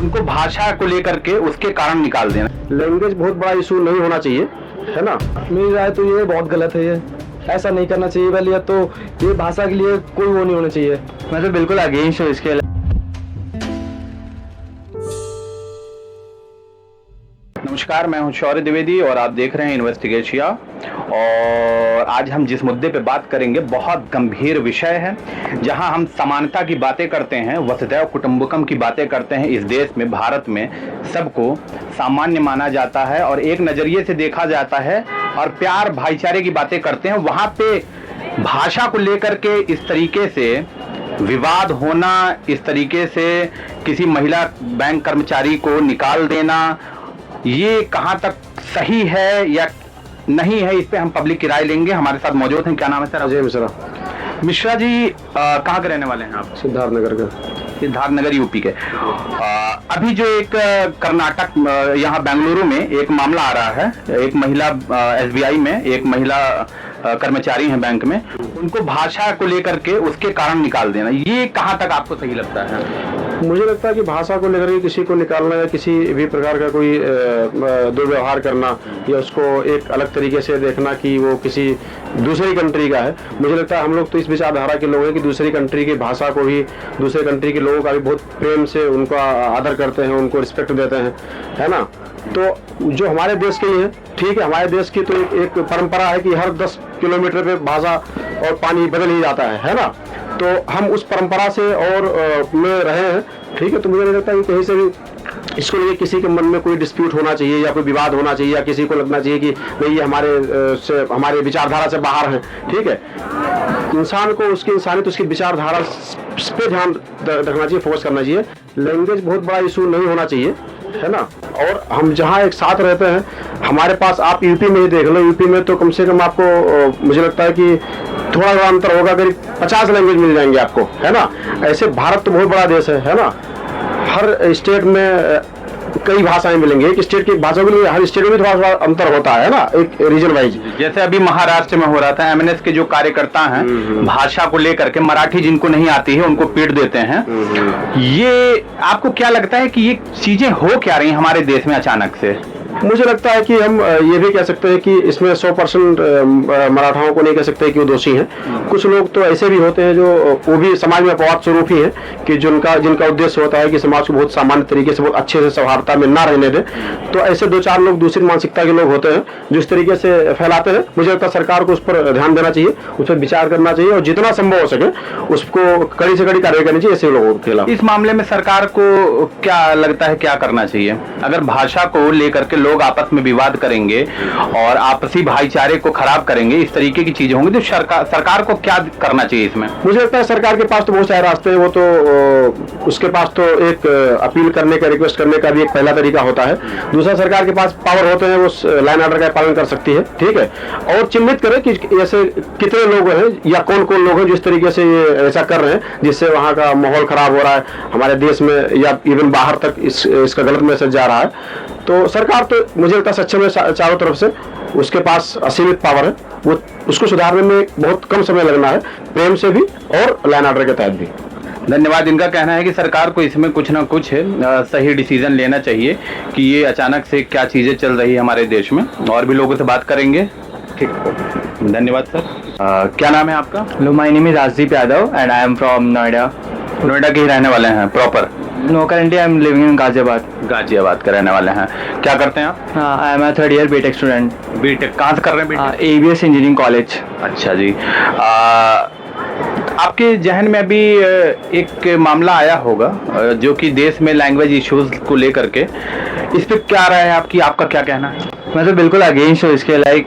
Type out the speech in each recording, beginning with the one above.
उनको भाषा को लेकर के उसके कारण निकाल देना। लैंग्वेज बहुत बड़ा इशू नहीं होना चाहिए, है ना। मेरी राय तो ये बहुत गलत है, ये ऐसा नहीं करना चाहिए। वाली तो ये भाषा के लिए कोई वो नहीं होना चाहिए। मैं तो बिल्कुल अगेंस्ट हूँ इसके। नमस्कार, मैं हूं शौर्य द्विवेदी और आप देख रहे हैं इन्वेस्टिगेशिया। और आज हम जिस मुद्दे पे बात करेंगे बहुत गंभीर विषय है, जहां हम समानता की बातें करते हैं, वसुधैव कुटुंबकम की बातें करते हैं। इस देश में, भारत में सबको सामान्य माना जाता है और एक नज़रिए से देखा जाता है और प्यार भाईचारे की बातें करते हैं। वहाँ पे भाषा को लेकर के इस तरीके से विवाद होना, इस तरीके से किसी महिला बैंक कर्मचारी को निकाल देना, ये कहां तक सही है या नहीं है, इस पे हम पब्लिक की राय लेंगे। हमारे साथ मौजूद हैं, क्या नाम है सर? अजय मिश्रा। मिश्रा जी, कहाँ के रहने वाले हैं आप? सिद्धार्थनगर का। सिद्धार्थनगर यूपी के। अभी जो एक कर्नाटक, यहाँ बेंगलुरु में एक मामला आ रहा है, एक महिला SBI में एक महिला कर्मचारी हैं बैंक में, उनको भाषा को लेकर के उसके कारण निकाल देना, ये कहाँ तक आपको सही लगता है? मुझे लगता है कि भाषा को लेकर के किसी को निकालना या किसी भी प्रकार का कोई दुर्व्यवहार करना या उसको एक अलग तरीके से देखना कि वो किसी दूसरी कंट्री का है, मुझे लगता है हम लोग तो इस विचारधारा के लोग हैं कि दूसरी कंट्री की भाषा को भी, दूसरे कंट्री के लोगों का भी बहुत प्रेम से उनका आदर करते हैं, उनको रिस्पेक्ट देते हैं, है ना। तो जो हमारे देश के लिए ठीक है, हमारे देश की तो एक परंपरा है कि हर 10 किलोमीटर पे भाषा और पानी बदल ही जाता है ना। तो हम उस परंपरा से और में रहे हैं, ठीक है। तो मुझे नहीं लगता कि कहीं से भी इसको लिए किसी के मन में कोई डिस्प्यूट होना चाहिए या कोई विवाद होना चाहिए या किसी को लगना चाहिए कि नहीं ये हमारे विचारधारा से बाहर है, ठीक है। इंसान को उसकी इंसानियत, उसकी विचारधारा पे ध्यान रखना चाहिए, फोकस करना चाहिए। लैंग्वेज बहुत बड़ा इशू नहीं होना चाहिए, है ना। और हम जहाँ एक साथ रहते हैं, हमारे पास आप यूपी में ही देख लो, यूपी में तो कम से कम आपको मुझे लगता है कि थोड़ा बड़ा अंतर होगा, करीब 50 लैंग्वेज मिल जाएंगे आपको, है ना। ऐसे भारत तो बहुत बड़ा देश है ना। हर स्टेट में कई भाषाएं मिलेंगी, एक स्टेट की भाषा के लिए हर स्टेट में थोड़ा सा अंतर होता है ना, एक रीजन वाइज। जैसे अभी महाराष्ट्र में हो रहा था, MNS के जो कार्यकर्ता हैं भाषा को लेकर के, मराठी जिनको नहीं आती है उनको पीट देते हैं। ये आपको क्या लगता है कि ये चीजें हो क्या रही हमारे देश में अचानक से? मुझे लगता है कि हम ये भी कह सकते हैं कि इसमें 100% मराठाओं को नहीं कह सकते कि वो दोषी हैं। कुछ लोग तो ऐसे भी होते हैं जो वो भी समाज में अपवाद स्वरूप ही हैं कि जिनका उद्देश्य होता है कि समाज को बहुत सामान्य तरीके से, बहुत अच्छे से सौहार्दता में ना रहने दें। तो ऐसे 2-4 लोग दूसरी मानसिकता के लोग होते हैं जो इस तरीके से फैलाते हैं। मुझे लगता है सरकार को उस पर ध्यान देना चाहिए, उस पर विचार करना चाहिए और जितना संभव हो सके उसको कड़ी से कड़ी कार्रवाई करनी चाहिए ऐसे लोगों के खिलाफ। इस मामले में सरकार को क्या लगता है, क्या करना चाहिए? अगर भाषा को लेकर के लोग आपस में विवाद करेंगे और आपसी भाईचारे को खराब करेंगे, इस तरीके की चीजें होंगी, तो सरकार को क्या करना चाहिए इसमें? मुझे लगता है सरकार के पास तो बहुत सारे रास्ते हैं। वो तो उसके पास तो एक अपील करने का, रिक्वेस्ट करने का भी एक पहला तरीका होता है। दूसरा, सरकार के पास पावर होते हैं, वो लाइन ऑर्डर का पालन कर सकती है, ठीक है। और चिन्हित करें कि ऐसे कितने लोग हैं या कौन कौन लोग हैं जिस तरीके से ये ऐसा कर रहे हैं, जिससे वहाँ का माहौल खराब हो रहा है, हमारे देश में या इवन बाहर तक इसका गलत मैसेज जा रहा है। तो सरकार तो मुझे लगता है सक्षम है चारों तरफ से, उसके पास असीमित पावर है, वो उसको सुधारने में बहुत कम समय लगना है, प्रेम से भी और लाइन ऑर्डर के तहत भी। धन्यवाद। इनका कहना है कि सरकार को इसमें कुछ ना कुछ सही डिसीजन लेना चाहिए कि ये अचानक से क्या चीजें चल रही है हमारे देश में। और भी लोगों से बात करेंगे, ठीक। धन्यवाद सर। क्या नाम है आपका? Hello, my name is Rajdeep Yadav and I am from Noida. Noida के ही रहने वाले हैं proper? No, currently I am living in Ghaziabad. Ghaziabad के रहने वाले हैं। क्या करते हैं आप? I am a 3rd year BTech student. BTech कहाँ से कर रहे हैं? BTech ABS engineering college. अच्छा जी। आपके जहन में अभी एक मामला आया होगा जो कि देश में लैंग्वेज इश्यूज को लेकर के, इस पे क्या राय है आपकी, आपका क्या कहना है? मैं तो बिल्कुल अगेंस्ट हूँ इसके। Like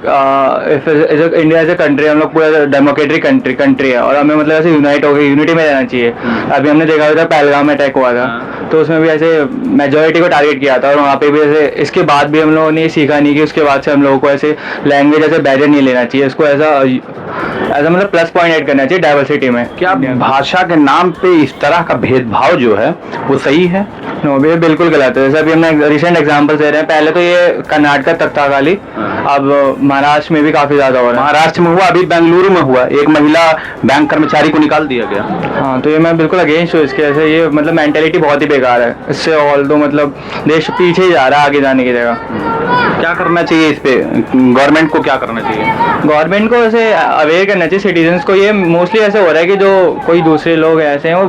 India as a country, हम लोग पूरा डेमोक्रेटिक कंट्री है और हमें मतलब ऐसे यूनाइट होकर यूनिटी में रहना चाहिए। अभी हमने देखा था पहलगाम में अटैक हुआ था, तो उसमें भी ऐसे मेजोरिटी को टारगेट किया था और वहाँ पे भी ऐसे, इसके बाद भी हम लोगों ने सीखा नहीं कि उसके बाद से हम लोगों को ऐसे लैंग्वेज ऐसे बैरियर नहीं लेना चाहिए, इसको ऐसा मतलब प्लस पॉइंट ऐड करना चाहिए डाइवर्सिटी में। क्या भाषा के नाम पे इस तरह का भेदभाव जो है वो सही है? नो, ये बिल्कुल गलत है। जैसे अभी हमने रिसेंट एग्जांपल दे रहे हैं, पहले तो ये कर्नाटक तक था खाली, अब महाराष्ट्र में भी काफी ज्यादा हो रहा है। महाराष्ट्र में हुआ, अभी बेंगलुरु में हुआ, एक महिला बैंक कर्मचारी को निकाल दिया गया। हाँ, तो ये मैं बिल्कुल अगेंस्ट हूँ इसके। ऐसे ये मतलब मेंटेलिटी बहुत ही बेकार बेकार है। इससे ऑल तो मतलब देश पीछे ही जा रहा है आगे जाने की जगह। क्या करना चाहिए इस पे, गवर्नमेंट को क्या करना चाहिए? गवर्नमेंट को ऐसे अवेयर करना चाहिए सिटीजन्स को। ये मोस्टली ऐसे हो रहा है कि जो कोई दूसरे लोग ऐसे हैं वो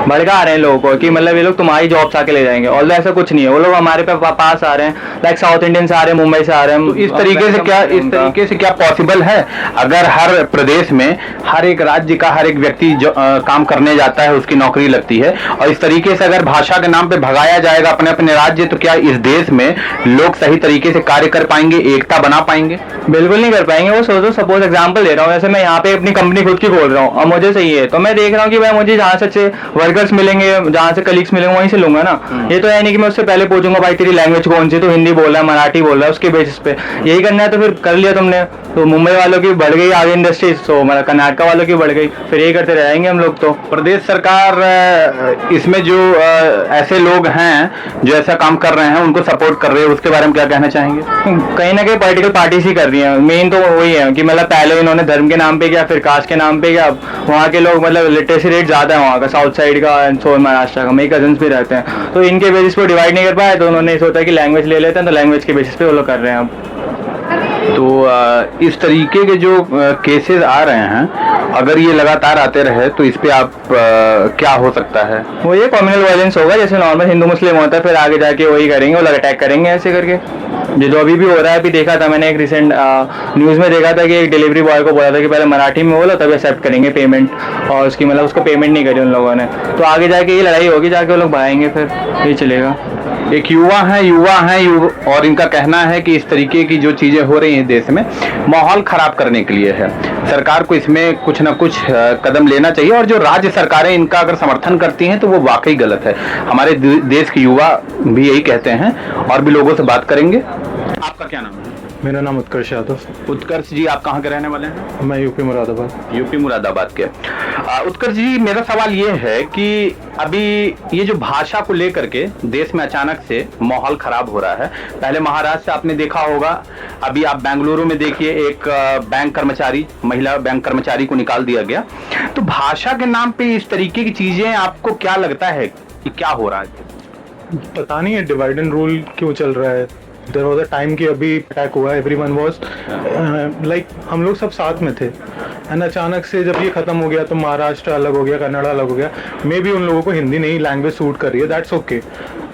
भड़का रहे हैं लोगों को कि मतलब ये लोग तुम्हारी जॉब्स आके ले जाएंगे, और ऐसा कुछ नहीं है। वो लोग हमारे पास आ रहे हैं, लाइक साउथ इंडियन से आ रहे हैं, मुंबई से आ रहे हैं। तो इस तरीके से क्या पॉसिबल है? अगर हर प्रदेश में हर एक राज्य का हर एक व्यक्ति जो काम करने जाता है उसकी नौकरी लगती है, और इस तरीके से अगर भाषा के नाम पे भगाया जाएगा अपने अपने राज्य, तो क्या इस देश में लोग सही तरीके से कार्य कर पाएंगे, एकता बना पाएंगे? बिल्कुल नहीं कर पाएंगे। वो सोचो, सपोज एग्जांपल दे रहा हूँ, जैसे मैं यहाँ पे अपनी कंपनी खुद की खोल रहा हूँ और मुझे सही है, तो मैं देख रहा हूँ कि भाई मुझे जहाँ से अच्छे वर्कर्स मिलेंगे, जहाँ से कलीग्स मिलेंगे, वहीं से लूंगा ना। ये तो है नहीं कि मैं उससे पहले पूछूंगा भाई तेरी लैंग्वेज कौन सी, तो हिंदी बोल रहा है, मराठी बोल रहा है, उसके बेसिस पे यही करना है तो फिर कर लिया तुमने। तो मुंबई वालों की बढ़ गई आगे इंडस्ट्रीज, तो मतलब कर्नाटका वालों की बढ़ गई, फिर यही करते रहेंगे हम लोग। तो प्रदेश सरकार इसमें जो ऐसे लोग हैं जो ऐसा काम कर रहे हैं उनको सपोर्ट कर रहे हैं, उसके बारे में क्या कहना चाहेंगे? कहीं ना कहीं पॉलिटिकल पार्टीज ही कर रही हैं। मेन तो वही है कि मतलब पहले इन्होंने धर्म के नाम पे किया, फिर कास्ट के नाम पे किया। वहाँ के लोग मतलब लिटरेसी रेट ज्यादा है वहाँ का, साउथ साइड का एंड सो महाराष्ट्र का। मेरे कजन्स भी रहते हैं, तो इनके बेसिस पे डिवाइड नहीं कर पाए, तो उन्होंने सोचा कि लैंग्वेज ले लेते हैं, तो लैंग्वेज के बेसिस पे वो लोग कर रहे हैं अब। तो इस तरीके के जो केसेस आ रहे हैं, अगर ये लगातार आते रहे तो इस पे आप क्या हो सकता है? वो ये कम्युनल वायलेंस होगा, जैसे नॉर्मल हिंदू मुस्लिम होता है, फिर आगे जाके वही करेंगे, वो लोग अटैक करेंगे ऐसे करके। जो अभी भी हो रहा है, अभी देखा था मैंने एक रिसेंट न्यूज़ में देखा था कि एक डिलीवरी बॉय को बोला था कि पहले मराठी में बोलो तभी एक्सेप्ट करेंगे पेमेंट, और उसकी मतलब उसको पेमेंट नहीं करी उन लोगों ने। तो आगे जाके ये लड़ाई होगी, जाके वो लोग भागेंगे, फिर ये चलेगा। एक युवा हैं और इनका कहना है कि इस तरीके की जो चीजें हो रही हैं देश में, माहौल खराब करने के लिए है। सरकार को इसमें कुछ ना कुछ कदम लेना चाहिए, और जो राज्य सरकारें इनका अगर समर्थन करती हैं तो वो वाकई गलत है। हमारे देश के युवा भी यही कहते हैं, और भी लोगों से बात करेंगे। आपका क्या नाम है? मेरा नाम उत्कर्ष यादव। उत्कर्ष जी, आप कहाँ के रहने वाले हैं? मैं यूपी मुरादाबाद। यूपी मुरादाबाद के। उत्कर्ष जी, मेरा सवाल ये है कि अभी ये जो भाषा को लेकर के देश में अचानक से माहौल खराब हो रहा है। पहले महाराष्ट्र से आपने देखा होगा, अभी आप बेंगलुरु में देखिए, एक बैंक कर्मचारी, महिला बैंक कर्मचारी को निकाल दिया गया। तो भाषा के नाम पे इस तरीके की चीजें, आपको क्या लगता है कि क्या हो रहा है? पता नहीं है डिवाइड एंड रूल क्यों चल रहा है। देयर वाज अ टाइम कि अभी अटैक हुआ, एवरीवन वाज लाइक हम लोग सब साथ में थे, एंड अचानक से जब ये खत्म हो गया तो महाराष्ट्र अलग हो गया, कन्नड़ अलग हो गया। मे बी उन लोगों को हिंदी नहीं लैंग्वेज सूट कर रही है, दैट्स ओके,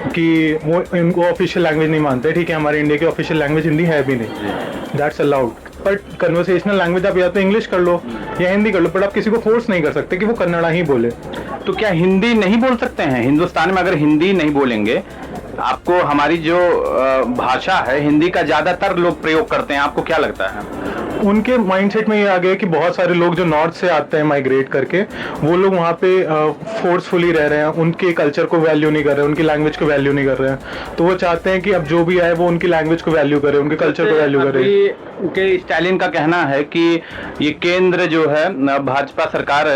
कि वो इनको ऑफिशियल लैंग्वेज नहीं मानते। ठीक है, हमारे इंडिया की ऑफिशियल लैंग्वेज हिंदी है भी नहीं, that's allowed. But conversational language आप या तो इंग्लिश कर लो या हिंदी कर लो, बट आप किसी को फोर्स नहीं कर सकते कि वो कन्नड़ा ही बोले। तो क्या हिंदी नहीं बोल सकते हैं? हिंदुस्तान में अगर हिंदी नहीं बोलेंगे, आपको हमारी जो भाषा है हिंदी का ज्यादातर लोग प्रयोग करते हैं, आपको क्या लगता है? उनके माइंडसेट में ये आ गया कि बहुत सारे लोग जो नॉर्थ से आते हैं माइग्रेट करके, वो लोग वहाँ पे फोर्सफुली रह रहे हैं, उनके कल्चर को वैल्यू नहीं कर रहे, उनकी लैंग्वेज को वैल्यू नहीं कर रहे हैं। तो वो चाहते हैं कि अब जो भी आए वो उनकी लैंग्वेज को वैल्यू करे, उनके कल्चर को वैल्यू करे। स्टालिन का कहना है कि ये केंद्र जो है भाजपा सरकार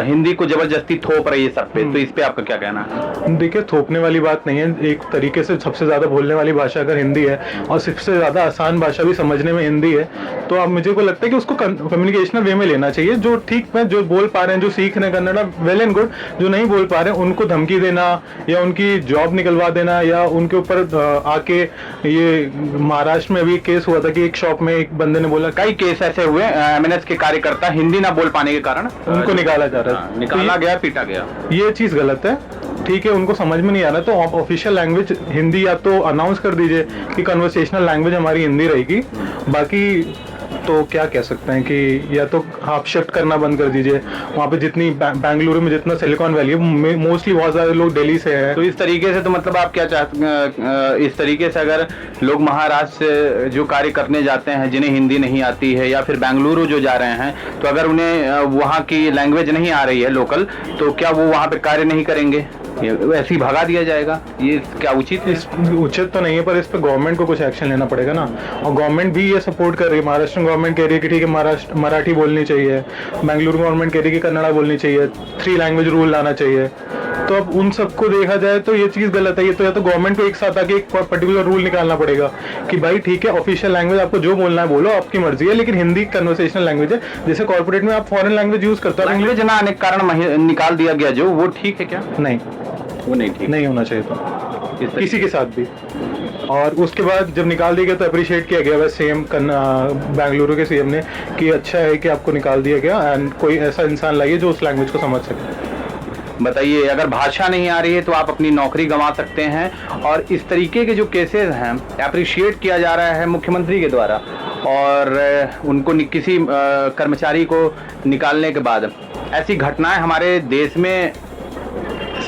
हिंदी को जबरदस्ती थोप रही है सब पे, तो इस पे आपका क्या कहना है? देखिए, थोपने वाली बात नहीं है। एक तरीके से सबसे ज्यादा बोलने वाली भाषा अगर हिंदी है, और सबसे ज्यादा आसान भाषा भी समझने में हिंदी है, तो अब मुझे को लगता है कि उसको कम्युनिकेशनल वे में लेना चाहिए। जो ठीक है, जो बोल पा रहे हैं, जो सीख रहे हैं कन्नड़ा, वेल एंड गुड। जो नहीं बोल पा रहे हैं उनको धमकी देना या उनकी जॉब निकलवा देना, या उनके ऊपर आके, ये महाराष्ट्र में भी एक केस हुआ था कि एक शॉप में एक बंदे ने बोला, कई केस ऐसे हुए, एमएनएस के कार्यकर्ता हिंदी ना बोल पाने के कारण उनको निकाला जा रहा है, निकाला गया, पीटा गया। ये चीज गलत है। ठीक है, उनको समझ में नहीं आ रहा तो आप ऑफिशियल लैंग्वेज हिंदी या तो अनाउंस कर दीजिए कि कन्वर्सेशनल लैंग्वेज हमारी हिंदी रहेगी। बाकी तो क्या कह सकते हैं कि या तो आप शिफ्ट करना बंद कर दीजिए। वहाँ पे जितनी बेंगलुरु में जितना सिलिकॉन वैली है, मोस्टली बहुत सारे लोग दिल्ली से हैं। तो इस तरीके से तो मतलब आप क्या चाहते, इस तरीके से अगर लोग महाराष्ट्र से जो कार्य करने जाते हैं जिन्हें हिंदी नहीं आती है, या फिर बेंगलुरु जो जा रहे हैं, तो अगर उन्हें वहाँ की लैंग्वेज नहीं आ रही है लोकल, तो क्या वो वहाँ पे कार्य नहीं करेंगे, ऐसे ही भगा दिया जाएगा? ये क्या उचित है? उचित तो नहीं है, पर इस पे गवर्नमेंट को कुछ एक्शन लेना पड़ेगा ना। और गवर्नमेंट भी ये सपोर्ट कर रही है। महाराष्ट्र गवर्नमेंट कह रही है कि ठीक है, महाराष्ट्र मराठी बोलनी चाहिए, बेंगलुरु गवर्नमेंट कह रही है कि कन्नड़ा बोलनी चाहिए, 3 लैंग्वेज रूल लाना चाहिए। तो अब उन सबको देखा जाए तो ये चीज़ गलत है। ये तो या तो गवर्नमेंट को एक साथ आके एक पर्टिकुलर रूल निकालना पड़ेगा कि भाई ठीक है, ऑफिशियल लैंग्वेज आपको जो बोलना है बोलो, आपकी मर्जी है, लेकिन हिंदी कन्वर्सेशनल लैंग्वेज है। जैसे कॉर्पोरेट में आप फॉरेन लैंग्वेज यूज करते हो, लैंग्वेज ना आने के कारण निकाल दिया गया जो, वो ठीक है क्या? नहीं, वो नहीं ठीक। नहीं होना चाहिए था किस तरीके- किसी के साथ भी। और उसके बाद जब निकाल दिया गया तो अप्रिशिएट किया गया वैसे सीएम बेंगलुरु के सीएम ने कि अच्छा है कि आपको निकाल दिया गया एंड कोई ऐसा इंसान लाइए जो उस लैंग्वेज को समझ सके। बताइए, अगर भाषा नहीं आ रही है तो आप अपनी नौकरी गंवा सकते हैं, और इस तरीके के जो केसेस हैं अप्रिशिएट किया जा रहा है मुख्यमंत्री के द्वारा, और उनको किसी कर्मचारी को निकालने के बाद ऐसी घटनाएं हमारे देश में,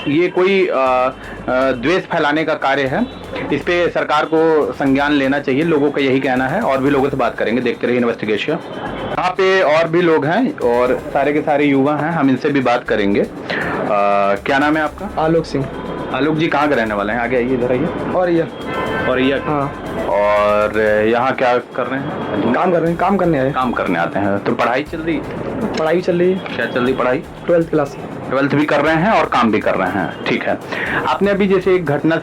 ये कोई द्वेष फैलाने का कार्य है। इस पे सरकार को संज्ञान लेना चाहिए, लोगों का यही कहना है। और भी लोगों से बात करेंगे, देखते रहिए इन्वेस्टिगेशन। यहाँ पे और भी लोग हैं और सारे के सारे युवा हैं, हम इनसे भी बात करेंगे। क्या नाम है आपका? आलोक सिंह। आलोक जी कहाँ के रहने वाले हैं? आगे आइए, इधर आइए। और ये और ये हाँ, और यहाँ क्या कर रहे हैं? काम कर रहे हैं, काम करने आए। काम करने आते हैं। तो पढ़ाई चल रही? पढ़ाई चल रही है, क्या चल रही पढ़ाई? 12th class. 12th भी कर रहे हैं और काम भी कर रहे हैं, ठीक है। आपने अभी जैसे एक घटना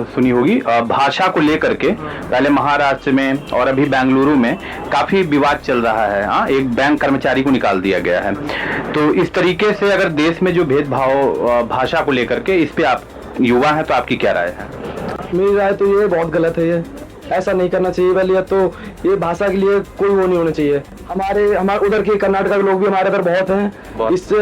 सुनी होगी भाषा को लेकर के, पहले महाराष्ट्र में और अभी बेंगलुरु में काफी विवाद चल रहा है। हाँ, एक बैंक कर्मचारी को निकाल दिया गया है। तो इस तरीके से अगर देश में जो भेदभाव भाषा को लेकर के, इस पे आप युवा हैं तो आपकी क्या राय है? मेरी राय तो ये बहुत गलत है, ये ऐसा नहीं करना चाहिए। पहले तो ये भाषा के लिए कोई वो नहीं होना चाहिए। हमारे उधर के कर्नाटक के लोग भी हमारे इधर बहुत हैं। इससे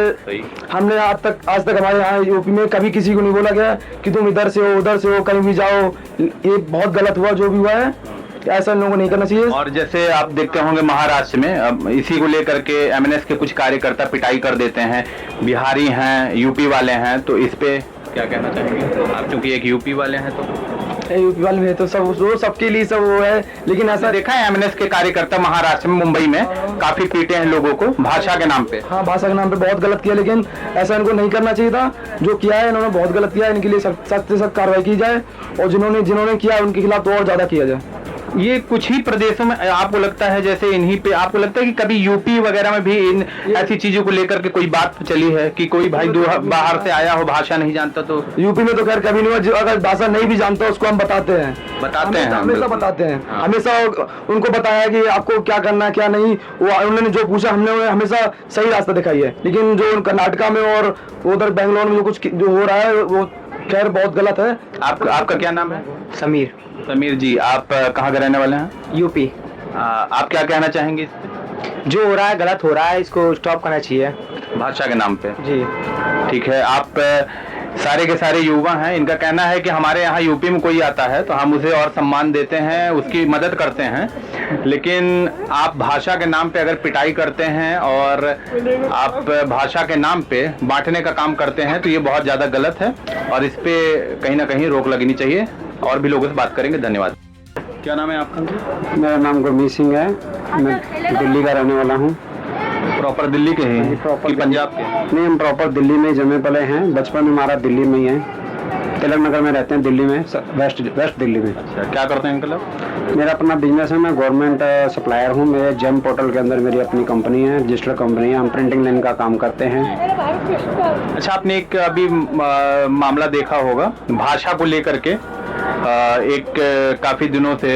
हमने आज तक हमारे यहाँ यूपी में कभी किसी को नहीं बोला गया कि तुम इधर से हो उधर से हो, कहीं भी जाओ। ये बहुत गलत हुआ जो भी हुआ है, ऐसा लोगों को नहीं करना चाहिए। और जैसे आप देखते होंगे महाराष्ट्र में अब इसी को लेकर के एमएनएस के कुछ कार्यकर्ता पिटाई कर देते हैं, बिहारी हैं, यूपी वाले हैं, तो इस पे क्या कहना चाहेंगे आप? क्योंकि एक यूपी वाले हैं तो यूपी वाले में तो सबके लिए सब वो है, लेकिन ऐसा देखा है एमएनएस के कार्यकर्ता महाराष्ट्र में, मुंबई में काफी पीटे हैं लोगों को भाषा के नाम पे। हाँ, भाषा के नाम पे बहुत गलत किया, लेकिन ऐसा इनको नहीं करना चाहिए था। जो किया है इन्होंने बहुत गलत किया है, इनके लिए सख्त से सख्त कार्रवाई की जाए और जिन्होंने किया उनके खिलाफ तो और ज्यादा किया जाए। ये कुछ ही प्रदेशों में आपको लगता है, जैसे इन्हीं पे आपको लगता है कि कभी यूपी वगैरह में भी इन ऐसी चीजों को लेकर के कोई बात चली है कि कोई भाई बाहर से आया हो, भाषा नहीं जानता? तो यूपी में तो खैर कभी नहीं हुआ। अगर भाषा नहीं भी जानता उसको हम बताते हैं, हमेशा बताते हैं। हाँ। हमेशा उनको बताया कि आपको क्या करना है क्या नहीं। वो उन्होंने जो पूछा हमने उन्हें हमेशा सही रास्ता दिखाई है। लेकिन जो कर्नाटका में और उधर बेंगलोर में जो कुछ जो हो रहा है वो खैर बहुत गलत है। आपका क्या नाम है? समीर। समीर जी, आप कहाँ के रहने वाले हैं? यूपी। आप क्या कहना चाहेंगे इस पे? जो हो रहा है गलत हो रहा है, इसको स्टॉप करना चाहिए भाषा के नाम पे। जी। ठीक है, आप सारे के सारे युवा हैं, इनका कहना है कि हमारे यहाँ यूपी में कोई आता है तो हम उसे और सम्मान देते हैं, उसकी मदद करते हैं, लेकिन आप भाषा के नाम पे अगर पिटाई करते हैं और आप भाषा के नाम पे बांटने का काम करते हैं तो ये बहुत ज़्यादा गलत है और इस पे कहीं ना कहीं रोक लगनी चाहिए। और भी लोगों से बात करेंगे। धन्यवाद। क्या नाम है आपका? मेरा नाम गुरमीत सिंह है, मैं दिल्ली का रहने वाला हूँ। प्रॉपर दिल्ली के हैं कि पंजाब के? नहीं, हम प्रॉपर दिल्ली में जमे पले हैं, बचपन हमारा दिल्ली में ही है। तिलक नगर में रहते हैं, दिल्ली में, वेस्ट दिल्ली में। अच्छा, क्या करते हैं अंकल आप? मेरा अपना बिजनेस है, मैं गवर्नमेंट सप्लायर हूँ। मेरे जेम पोर्टल के अंदर मेरी अपनी कंपनी है, रजिस्टर्ड कंपनी है। हम प्रिंटिंग लाइन का काम करते हैं। अच्छा, आपने एक अभी मामला देखा होगा भाषा को लेकर के, एक काफी दिनों से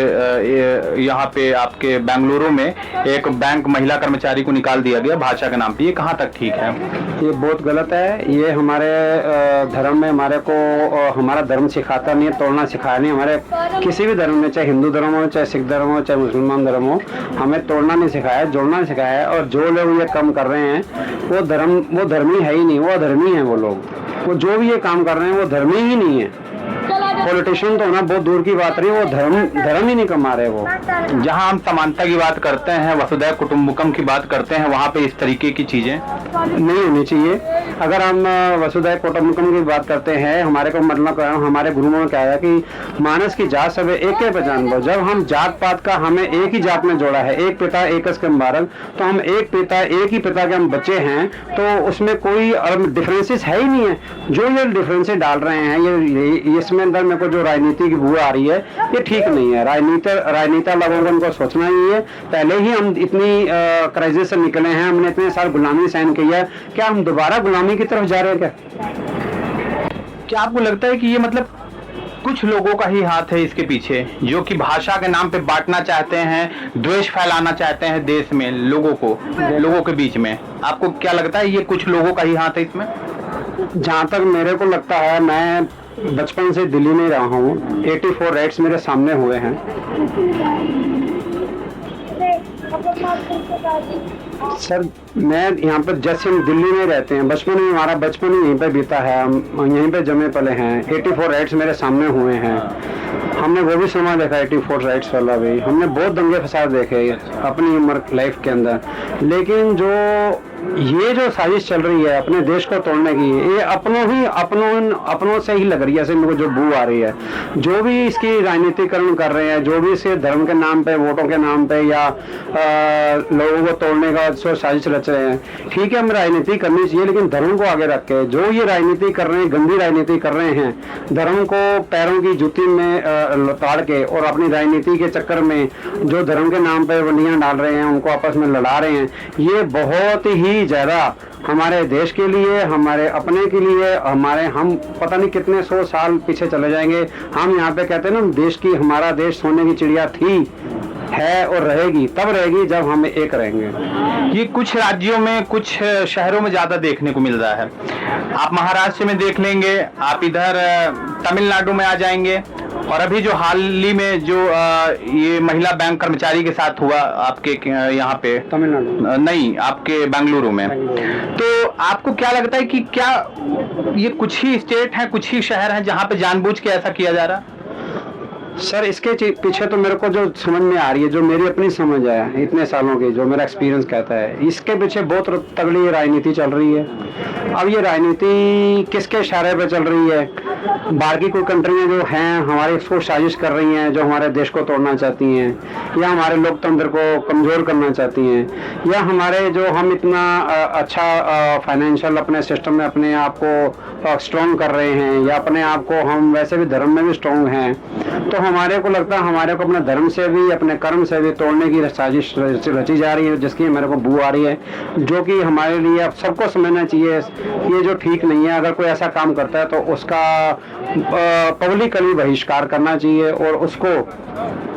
यहाँ पे आपके बेंगलुरु में एक बैंक महिला कर्मचारी को निकाल दिया गया भाषा के नाम पे। ये कहाँ तक ठीक है? ये बहुत गलत है। ये हमारे धर्म में हमारे को हमारा धर्म सिखाता नहीं है, तोड़ना सिखाया नहीं। हमारे किसी भी धर्म में, चाहे हिंदू धर्म हो, चाहे सिख धर्म हो, चाहे मुसलमान धर्म हो, हमें तोड़ना नहीं सिखाया, जोड़ना नहीं सिखाया है। और जो लोग ये काम कर रहे हैं वो धर्मी है ही नहीं, वो अधर्मी है। वो लोग वो जो भी ये काम कर रहे हैं वो धर्मी ही नहीं है। पॉलिटिशियन तो होना बहुत दूर की बात रही, वो धर्म ही नहीं कमा रहे। वो जहाँ हम समानता की बात करते हैं, वसुधैव कुटुंबकम की बात करते हैं, वहाँ पे इस तरीके की चीजें नहीं होनी चाहिए। अगर हम वसुधैव कुटुंबकम की बात करते हैं, हमारे को मतलब हमारे गुरुओं ने कहा है कि मानस की जात सब एक ही पहचान दो। जब हम जात पात का हमें एक ही जात में जोड़ा है, एक पिता एक बारक, तो हम एक ही पिता के हम बच्चे हैं, तो उसमें कोई डिफरेंसेस है ही नहीं है। जो ये डिफरेंसेस डाल रहे हैं, ये इसमें अंदर मेरे को जो राजनीति की बू आ रही है, ये ठीक नहीं है। राजनीति लोगों को उनको सोचना ही है। पहले ही हम इतनी क्राइसिस से निकले हैं, हमने इतने साल गुलामी सहन की है, क्या हम दोबारा गुलामी की तरफ जा रहे हैं? क्या आपको लगता है कि ये मतलब कुछ लोगों का ही हाथ है इसके पीछे, जो कि भाषा के नाम पे बांटना चाहते हैं, द्वेष फैलाना चाहते हैं देश में लोगों के बीच में? आपको क्या लगता है ये कुछ लोगों का ही हाथ है इसमें? जहाँ तक मेरे को लगता है, मैं बचपन से दिल्ली में रहा हूँ, 84 राइट्स मेरे सामने हुए हैं। सर मैं यहाँ पर, जैसे हम दिल्ली में रहते हैं, बचपन में हमारा बचपन ही यहीं पे बीता है, हम यहीं पे जमे पले हैं। 84 राइट्स मेरे सामने हुए हैं, हमने वो भी समय देखा 84 राइट्स वाला भी, हमने बहुत दंगे फसाद देखे अपनी उम्र लाइफ के अंदर। लेकिन जो ये जो साजिश चल रही है अपने देश को तोड़ने की, ये अपनों से ही लग रही है। ऐसे मेरे को जो बू आ रही है, जो भी इसकी राजनीतिकरण कर रहे हैं, जो भी इसके धर्म के नाम पे, वोटों के नाम पे या लोगों को तोड़ने का जो साजिश रच रहे हैं, ठीक है, हमें राजनीति करनी चाहिए, लेकिन धर्म को आगे रख के जो ये राजनीति कर रहे हैं, गंदी राजनीति कर रहे हैं, धर्म को पैरों की जूती में लताड़ के और अपनी राजनीति के चक्कर में जो धर्म के नाम पे बंदियां डाल रहे हैं, उनको आपस में लड़ा रहे हैं, ये बहुत ही ज्यादा हमारे देश के लिए, हमारे अपने के लिए, हम पता नहीं कितने 100 साल पीछे चले जाएंगे। हम यहाँ पे कहते हैं ना, देश की, हमारा देश सोने की चिड़िया थी, है और रहेगी, तब रहेगी जब हम एक रहेंगे। ये कुछ राज्यों में, कुछ शहरों में ज्यादा देखने को मिल रहा है। आप महाराष्ट्र में देख लेंगे, आप इधर तमिलनाडु में आ जाएंगे, और अभी जो हाल ही में जो ये महिला बैंक कर्मचारी के साथ हुआ आपके यहाँ पे, तमिलनाडु नहीं, आपके बेंगलुरु में, तो आपको क्या लगता है कि क्या ये कुछ ही स्टेट हैं, कुछ ही शहर हैं जहाँ पे जानबूझ के ऐसा किया जा रहा है? सर इसके पीछे तो मेरे को जो समझ में आ रही है, जो मेरी अपनी समझ है इतने सालों की, जो मेरा एक्सपीरियंस कहता है, इसके पीछे बहुत तगड़ी राजनीति चल रही है। अब ये राजनीति किसके इशारे पे चल रही है? बाहर की कोई कंट्रियां जो हैं हमारे इसको साजिश कर रही हैं, जो हमारे देश को तोड़ना चाहती हैं, या हमारे लोकतंत्र को कमज़ोर करना चाहती हैं, या हमारे जो हम इतना अच्छा फाइनेंशियल अपने सिस्टम में अपने आप को स्ट्रॉन्ग कर रहे हैं, या अपने आप को हम वैसे भी धर्म में भी स्ट्रॉन्ग हैं, तो हमारे को लगता है हमारे को अपने धर्म से भी, अपने कर्म से भी तोड़ने की साजिश रची जा रही है, जिसकी मेरे को बू आ रही है, जो कि हमारे लिए अब सबको समझना चाहिए ये जो ठीक नहीं है। अगर कोई ऐसा काम करता है तो उसका पब्लिकली बहिष्कार करना चाहिए, और उसको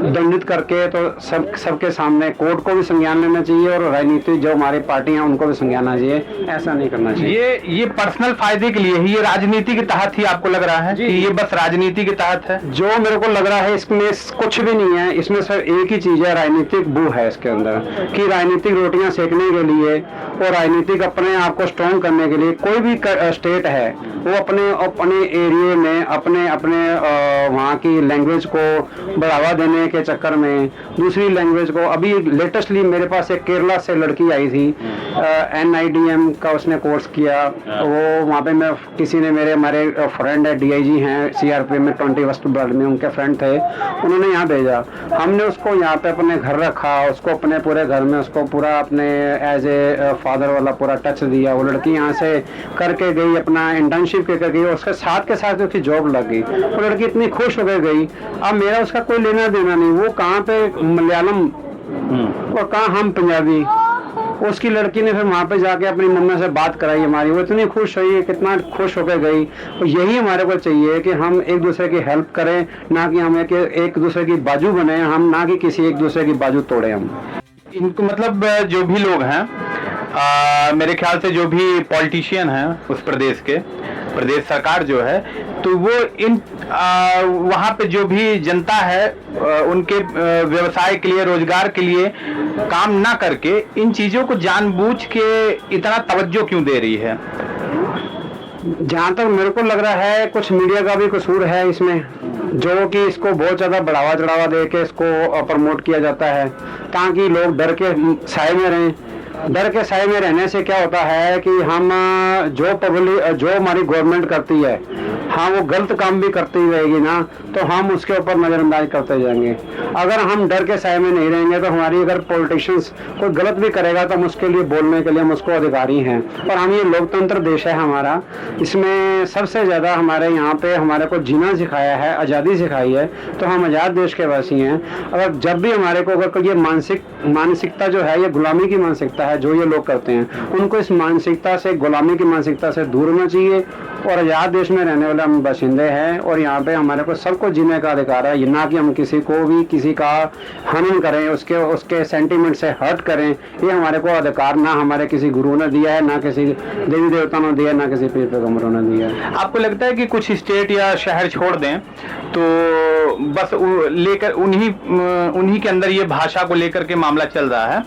दंडित करके तो सबके सामने कोर्ट को भी संज्ञान लेना चाहिए, और राजनीति जो हमारी पार्टियां उनको भी संज्ञान लेना चाहिए। ऐसा नहीं करना चाहिए। ये पर्सनल फायदे के लिए ही, ये राजनीति के तहत ही आपको लग रहा है कि ये बस राजनीति के तहत है? जो मेरे को लग रहा है इसमें कुछ भी नहीं है, इसमें सिर्फ एक ही चीज है, राजनीतिक बू है इसके अंदर, कि राजनीतिक रोटियां सेकने के लिए और राजनीतिक अपने आप को स्ट्रॉन्ग करने के लिए कोई भी स्टेट है वो अपने एरिया में अपने वहाँ की लैंग्वेज को बढ़ावा देने के चक्कर में दूसरी लैंग्वेज को, अभी लेटेस्टली मेरे पास एक केरला से लड़की आई थी, NIDM का उसने कोर्स किया, वो वहाँ पे हमारे फ्रेंड है, DIG हैं CRP में 21st ब्लड में, उनके फ्रेंड थे, उन्होंने यहाँ भेजा, हमने उसको यहाँ पे अपने घर रखा, उसको अपने पूरे घर में उसको पूरा अपने एज ए फादर वाला पूरा टच दिया। वो लड़की यहाँ से करके गई, अपना इंटर्नशिप करके गई, उसके साथ के साथ उसकी जॉब लग गई। वो लड़की इतनी खुश होकर गई। अब मेरा उसका कोई लेना देना नहीं, वो कहाँ पे मलयालम और कहाँ हम पंजाबी। उसकी लड़की ने फिर वहाँ पे जाके अपनी मम्मी से बात कराई हमारी, वो इतनी खुश हुई, कितना खुश होकर गई। और यही हमारे को चाहिए कि हम एक दूसरे की हेल्प करें, ना कि हम एक दूसरे की बाजू बने, हम ना कि किसी एक दूसरे की बाजू तोड़े। हम इनको मतलब जो भी लोग हैं, मेरे ख्याल से जो भी पॉलिटिशियन हैं उस प्रदेश के, प्रदेश सरकार जो है, तो वो इन वहाँ पे जो भी जनता है उनके व्यवसाय के लिए, रोजगार के लिए काम ना करके इन चीजों को जानबूझ के इतना तवज्जो क्यों दे रही है? जहाँ तक मेरे को लग रहा है कुछ मीडिया का भी कसूर है इसमें, जो कि इसको बहुत ज़्यादा बढ़ावा चढ़ावा दे के इसको प्रमोट किया जाता है, ताकि लोग डर के साए में रहें। डर के साए में रहने से क्या होता है कि हम जो हमारी गवर्नमेंट करती है, हाँ वो गलत काम भी करती रहेगी ना, तो हम उसके ऊपर नज़रअंदाज करते जाएंगे। अगर हम डर के साए में नहीं रहेंगे तो हमारी, अगर पॉलिटिशियंस कोई गलत भी करेगा तो हम उसके लिए बोलने के लिए हम उसको अधिकारी हैं। और हम ये लोकतंत्र देश है हमारा, इसमें सबसे ज़्यादा हमारे यहाँ पे हमारे को जीना सिखाया है, आज़ादी सिखाई है, तो हम आज़ाद देश के वासी हैं। अगर जब भी हमारे को अगर ये मानसिकता जो है ये गुलामी की मानसिकता है, है जो ये लोग करते हैं, उनको इस मानसिकता से, गुलामी की मानसिकता से दूर होना चाहिए। और आज़ाद देश में रहने वाले हम बाशिंदे हैं और यहाँ पे हमारे को सबको जीने का अधिकार है, ना कि हम किसी को भी किसी का हनन करें, उसके सेंटीमेंट से हर्ट करें। ये हमारे को अधिकार ना हमारे किसी गुरु ने दिया है, ना किसी देवी देवता ने दिया है, ना किसी पीर पैगंबरों ने दिया है। आपको लगता है कि कुछ स्टेट या शहर छोड़ दें तो बस लेकर उन्हीं के अंदर ये भाषा को लेकर के मामला चल रहा है?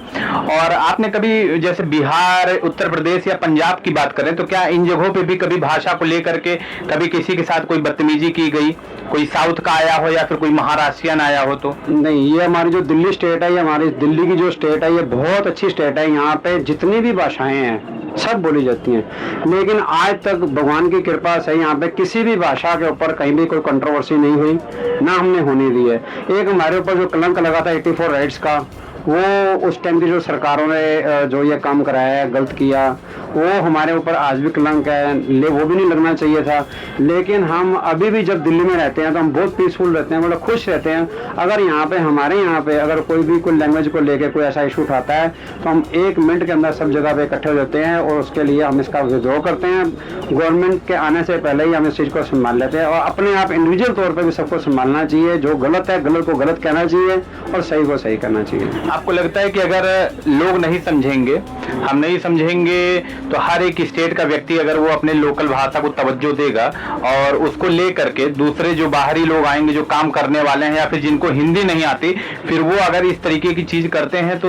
और आपने कभी जैसे बिहार, उत्तर प्रदेश या पंजाब की बात करें तो क्या इन जगहों पे भी कभी भाषा को लेकर के कभी किसी के साथ कोई बदतमीजी की गई, कोई साउथ का आया हो या फिर कोई महाराष्ट्रियन आया हो? तो नहीं, ये हमारी जो दिल्ली स्टेट है, ये हमारी दिल्ली की जो स्टेट है, ये बहुत अच्छी स्टेट है। यहाँ पे जितनी भी भाषाएं हैं सब बोली जाती हैं, लेकिन आज तक भगवान की कृपा से यहाँ पे किसी भी भाषा के ऊपर कहीं भी कोई कंट्रोवर्सी नहीं हुई, ना हमने होने दी है। एक हमारे ऊपर जो कलंक लगा था 84 राइट्स का, वो उस टाइम की जो सरकारों ने जो ये काम कराया है, गलत किया, वो हमारे ऊपर आज भी कलंक है, वो भी नहीं लगना चाहिए था। लेकिन हम अभी भी जब दिल्ली में रहते हैं तो हम बहुत पीसफुल रहते हैं, मतलब खुश रहते हैं। अगर यहाँ पे हमारे यहाँ पे अगर कोई भी कोई लैंग्वेज को लेके कोई ऐसा इशू उठाता है तो हम 1 मिनट के अंदर सब जगह पे इकट्ठे हो जाते हैं और उसके लिए हम इसका विद्रोह करते हैं। गवर्नमेंट के आने से पहले ही हम इस चीज़ को संभाल लेते हैं और अपने आप इंडिविजुअल तौर पर भी सबको संभालना चाहिए। जो गलत है गलत को गलत कहना चाहिए और सही को सही करना चाहिए। आपको लगता है कि अगर लोग नहीं समझेंगे, हम नहीं समझेंगे, तो हर एक स्टेट का व्यक्ति अगर वो अपने लोकल भाषा को तवज्जो देगा और उसको लेकर के दूसरे जो बाहरी लोग आएंगे, जो काम करने वाले हैं या फिर जिनको हिंदी नहीं आती, फिर वो अगर इस तरीके की चीज करते हैं तो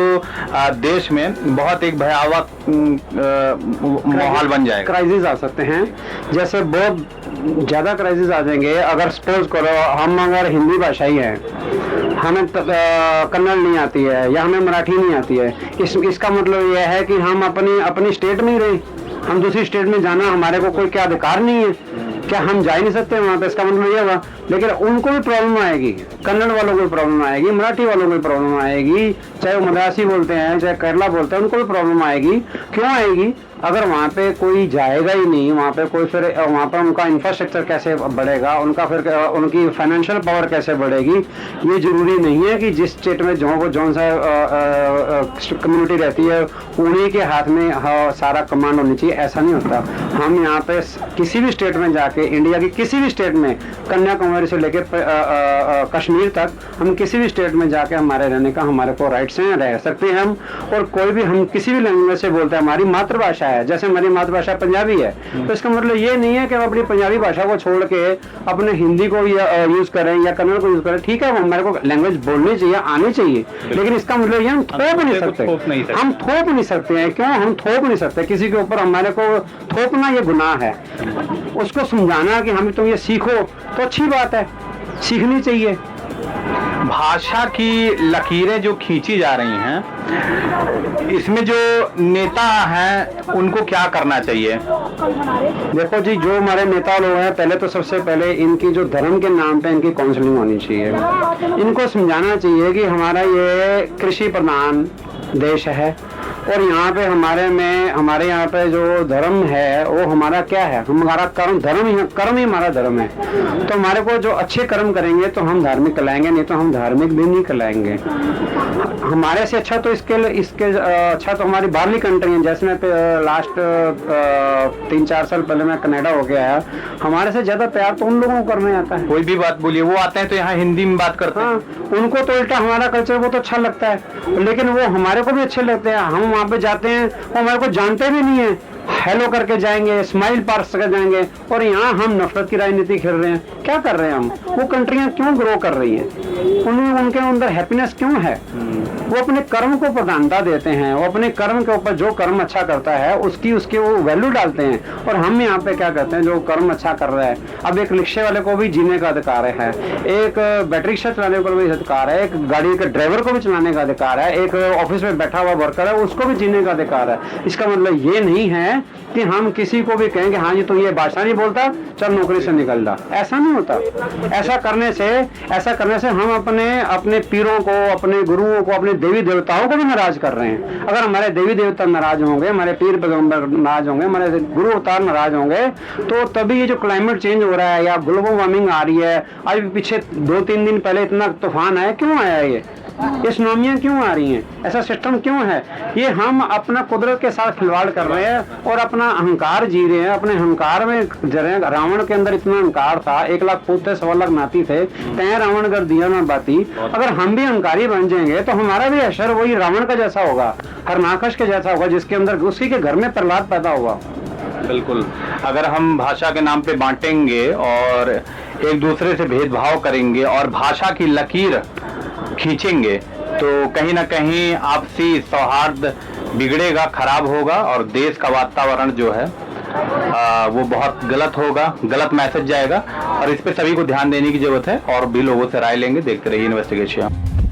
देश में बहुत एक भयावह माहौल बन जाएगा, क्राइसिस आ सकते हैं। जैसे बहुत ज्यादा क्राइसिस आ जाएंगे। अगर सपोज करो हम अगर हिंदी भाषाई हैं, हमें कन्नड़ नहीं आती है या हमें मराठी नहीं आती है, इसका मतलब यह है कि हम अपनी स्टेट में ही रहे, हम दूसरी स्टेट में जाना हमारे को कोई क्या अधिकार नहीं है? क्या हम जा ही नहीं सकते वहाँ पे? इसका मतलब ये हुआ। लेकिन उनको भी प्रॉब्लम आएगी, कन्नड़ वालों को भी प्रॉब्लम आएगी, मराठी वालों को भी प्रॉब्लम आएगी, चाहे वो मद्रासी बोलते हैं चाहे केरला बोलते हैं, उनको भी प्रॉब्लम आएगी। क्यों आएगी? अगर वहाँ पे कोई जाएगा ही नहीं, वहाँ पे कोई, फिर वहाँ पर उनका इंफ्रास्ट्रक्चर कैसे बढ़ेगा, उनका फिर उनकी फाइनेंशियल पावर कैसे बढ़ेगी? ये जरूरी नहीं है कि जिस स्टेट में जौन सा कम्युनिटी रहती है उन्हीं के हाथ में सारा कमांड होनी चाहिए, ऐसा नहीं होता। हम यहाँ पे किसी भी स्टेट में जाके, इंडिया की किसी भी स्टेट में, कन्याकुमारी से लेकर कश्मीर तक, हम किसी भी स्टेट में जाके हमारे रहने का हमारे को राइट्स हैं, रह सकते हैं हम। और कोई भी हम किसी भी लैंग्वेज से बोलते हैं, हमारी मातृभाषा है, जैसे हमारी मातृभाषा पंजाबी है, तो इसका मतलब ये नहीं है कि हम अपनी पंजाबी भाषा को छोड़ के अपने हिंदी को यूज करें या कन्नड़ को यूज करें। ठीक है, हमारे को लैंग्वेज बोलनी चाहिए, आनी चाहिए, लेकिन इसका मतलब ये हम थोप नहीं सकते, हम थोप नहीं सकते हैं। क्यों हम थोप नहीं सकते किसी के ऊपर? हमारे को थोपना ये गुनाह है। उसको समझाना कि हम तुम ये सीखो तो अच्छी बात है, सीखनी चाहिए। भाषा की लकीरें जो खींची जा रही हैं, इसमें जो नेता हैं उनको क्या करना चाहिए? देखो जी, जो हमारे नेता लोग हैं, पहले तो सबसे पहले इनकी जो धर्म के नाम पे इनकी काउंसलिंग होनी चाहिए। इनको समझाना चाहिए कि हमारा ये कृषि प्रधान देश है और यहाँ पे हमारे यहाँ पे जो धर्म है वो हमारा क्या है? हमारा कर्म ही हमारा धर्म है। तो हमारे को जो अच्छे कर्म करेंगे तो हम धार्मिक कहलाएंगे, नहीं तो हम धार्मिक भी नहीं कहलाएंगे। हमारे से अच्छा तो इसके अच्छा तो हमारी बाहरली कंट्री है। जैसे मैं लास्ट 3-4 साल पहले मैं कनाडा हो के आया, हमारे से ज्यादा प्यार तो उन लोगों को करने आता है। कोई भी बात बोलिए, वो आते हैं तो यहाँ हिंदी में बात करते हैं। हाँ, उनको तो उल्टा हमारा कल्चर वो तो अच्छा लगता है, लेकिन वो हमारे को भी अच्छे लगते हैं। हम वहाँ पे जाते हैं, वो हमारे को जानते भी नहीं है, हेलो करके जाएंगे, स्माइल पास कर जाएंगे। और यहाँ हम नफरत की राजनीति खेल रहे हैं। क्या कर रहे हैं हम? वो कंट्रियां क्यों ग्रो कर रही हैं? उनके अंदर हैप्पीनेस क्यों है? वो अपने कर्म को प्रधानता देते हैं, वो अपने कर्म के ऊपर जो कर्म अच्छा करता है उसके वो वैल्यू डालते हैं। और हम यहाँ पे क्या करते हैं? जो कर्म अच्छा कर रहा है, अब एक रिक्शे वाले को भी जीने का अधिकार है, एक बैटरी रिक्शा चलाने को भी अधिकार है, एक गाड़ी के ड्राइवर को भी चलाने का अधिकार है, एक ऑफिस में बैठा हुआ वर्कर है उसको भी जीने का अधिकार है। इसका मतलब ये नहीं है है कि हम किसी को भी कहेंगे हाँ जी तो ये भाषा नहीं बोलता, चल नौकरी से निकल जा। ऐसा नहीं होता। ऐसा करने से हम अपने पीरों को, अपने गुरुओं को, अपने देवी देवताओं को भी नाराज कर रहे हैं। अगर हमारे देवी देवता नाराज होंगे, हमारे पीर पैगंबर नाराज होंगे, हमारे गुरु अवतार नाराज होंगे, तो तभी ये जो क्लाइमेट चेंज हो रहा है या ग्लोबल वार्मिंग आ रही है, आज पीछे 2-3 दिन पहले इतना तूफान आया, क्यों आया ये सुनामियां क्यों आ रही हैं? ऐसा सिस्टम क्यों है? ये हम अपना कुदरत के साथ खिलवाड़ कर रहे हैं और अपना अहंकार जी रहे हैं। अपने अहंकार में जरे रावण के अंदर इतना अहंकार था, 1 लाख पूत थे, 1.25 लाख नाती थे, तय रावण कर दिया ना बाती। अगर हम भी अहंकारी बन जाएंगे तो हमारा भी असर वही रावण का जैसा होगा, हरनाकश के जैसा होगा, जिसके अंदर उसी के घर में प्रहलाद पैदा हुआ। बिल्कुल। अगर हम भाषा के नाम पे बांटेंगे और एक दूसरे से भेदभाव करेंगे और भाषा की लकीर खींचेंगे तो कहीं ना कहीं आपसी सौहार्द बिगड़ेगा, खराब होगा और देश का वातावरण जो है वो बहुत गलत होगा, गलत मैसेज जाएगा और इस पे सभी को ध्यान देने की जरूरत है और भी लोगों से राय लेंगे। देखते रहिए इन्वेस्टिगेशन।